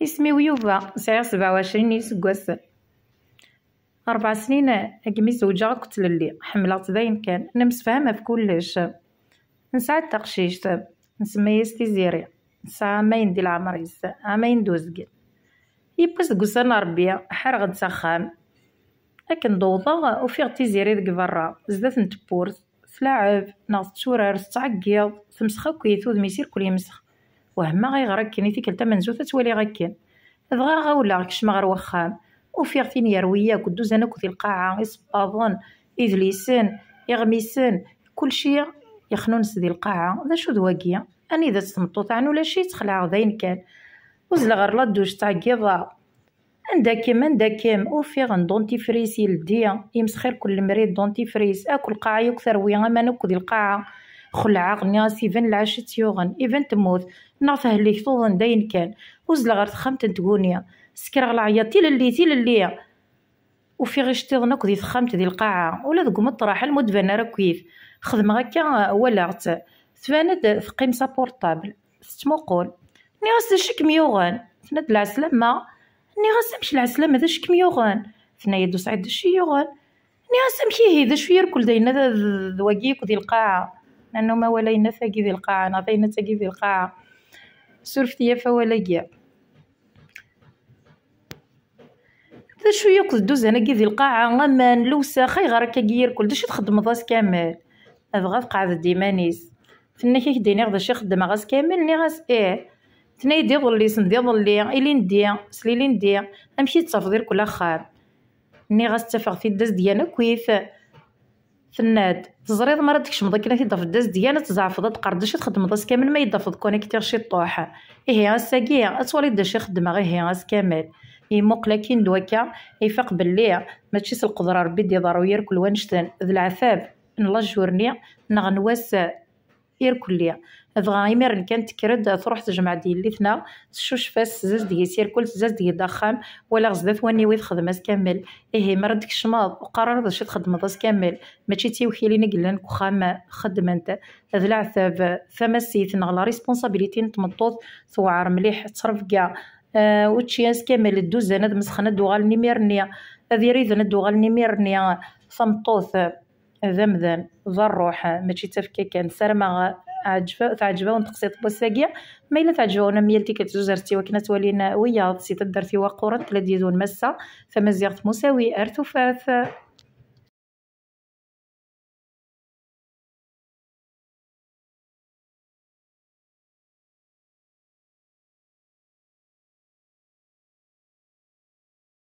اسمي يوفا، سعيغ 27 يسقواس. 4 سنين أكمي زوجة كنت للي حملات داين كان نمسفاهمة في كلش. نسعى تقشيش نسمي تيزيري، نسعى ما يندي العمريس ما يندوزق يبقى قصنا ربيع حرغد سخام لكن ضوضة وفي تيزيري ذك برا زدات نتبورت تلاعب ناض تشورر تعقيض تمسخ كيثوذ ميسير كل يمسخ وهما غيغرك كني تيكلتا منزوثة توالي غاكين دغا غاولا كشما غير وخام وفي غتين يرويا كدوز انا كوثي القاعة يصباضون يدليسن يغميسن كل شيء يخنون سدي القاعة ذا شو ذواقيا اني اذا تمطوط عنو لا شي تخلع غداين كان وزلا غير لا دوش تعقيضا عندكم وفي غندونتي فريس يلديا يمسخير كل مريض دونتي فريس اكل قاعة يكثر ويا ما نكذي القاعة خلع غنياس يفن العشت يوغن يفن تموت نعطيه اللي يثوضن داين كان وزلا غير تخمت تقونيا سكر غلعيا تيل وفي غيش تيضن كذي تخمت ذي القاعة ولا ذوك مطرح المدفن راه كيف خدم هكا ولا تفاند ثقيم سابورطابل تموقول ني غاس شك ميوغن تند العسلامة ني غاس مش العسلامة ذا شك ميوغن ثنا يدو سعيد شي يوغن ني غاس مشي ذا شويه يركل داينا ذواقيك ذي القاعة لانه ما ولاينا ثاقي ذي القاعة نعطينا ثاقي ذي القاعة سورفتي فولاقيا ذا شويه كدوز انا كي ذي القاعة غمان لوسا خي غارك يركل داش تخدم ضاس كامل ابغى قاعد ديمانيس فينا كي ديني غدا شي خدمه غاس كامل ني غاس تنايدي ظلي سندي ظلي إلي ندي سليلي ندي امشي تصافدير كل خار ني غاس تفاق في الداز ديالنا كويف فناد تزريض مرات ديك شمضه كنا تضاف الداز ديالنا تزعفض تقردش تخدم داس كامل ما يضافض كونيكتير شي طوح هي غاساكي اتولي دا شي خدمه غير هي غاس كامل يموق لكن دوكا يفاق باللي ماشي القدره ربي دي ضروري كل وانشتن ذي العفاب نلا جورني نغنواس يركل ليا بغا يمر كانت تكرد تروح تجمع ديال ليثنا تشوش فاس زاز ديال سيركل زاز ديال دخام ولا غزدات ثواني ويد خدمات كامل مرد ديك الشماض وقرر باش تخدم داس كامل ماشي تيوكيليني قلنا كوخام خدمه انت هذا العثاب فمسيت نغلا ريسبونسابيلتي نتمطوط ثوار مليح تصرف كاع وتشياس كامل الدوز انا مسخنه دوغال نيميرنيا هذه يريد ندوغال نيميرنيا ثمطوث ذمذن ذا الروح ماشي تفكي كان سرما تعجبه ونتقسيط بوساقيا ما الا تعجبونا ميلتي كتزوجرتي وكنا تولينا ويا سيت درتي وقورن تلا ديزون مسا فمزيغت مساوي ارث وفاث.